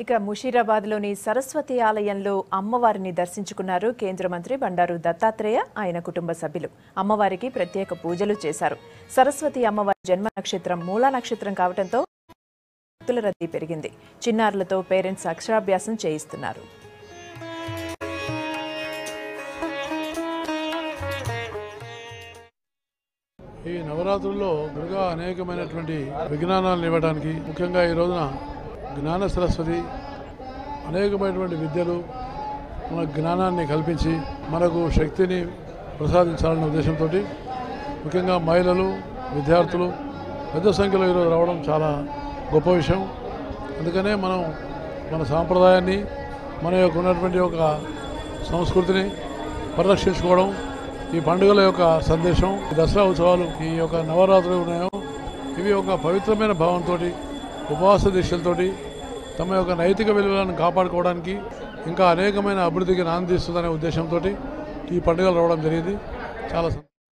ఇక ముషీరాబాద్లోని సరస్వతి ఆలయంలో అమ్మవారిని దర్శించుకున్నారు కేంద్ర మంత్రి బండారు దత్తాత్రేయ ఆయన కుటుంబ సభ్యులు. అమ్మవారికి ప్రత్యేక పూజలు చేశారు. సరస్వతి అమ్మవారి జన్మ నక్షత్రం మూలా నక్షత్రం కావడంతో భక్తుల రద్దీ పెరిగింది. చిన్నారులతో పేరెంట్స్ అక్షరాభ్యాసం చేయిస్తున్నారు. ఈ నవరాత్రుల్లో దుర్గా అనేకమైనటువంటి విజ్ఞానాలను ఇవ్వడానికి, ముఖ్యంగా ఈ రోజున జ్ఞాన సరస్వతి అనేకమైనటువంటి విద్యలు మన జ్ఞానాన్ని కల్పించి మనకు శక్తిని ప్రసాదించాలనే ఉద్దేశంతో ముఖ్యంగా మహిళలు, విద్యార్థులు పెద్ద సంఖ్యలో ఈరోజు రావడం చాలా గొప్ప విషయం. అందుకనే మనం మన సాంప్రదాయాన్ని, మన యొక్క ఉన్నటువంటి ఒక సంస్కృతిని పరిరక్షించుకోవడం ఈ పండుగల యొక్క సందేశం. ఈ దసరా ఉత్సవాలు, ఈ యొక్క నవరాత్రులు ఉన్నాయో ఇవి ఒక పవిత్రమైన భావంతో, ఉపవాస దీక్షలతోటి తమ యొక్క నైతిక విలువలను కాపాడుకోవడానికి, ఇంకా అనేకమైన అభివృద్ధికి నాంది తీస్తుందనే ఉద్దేశంతో ఈ పండుగలు రావడం జరిగింది. చాలా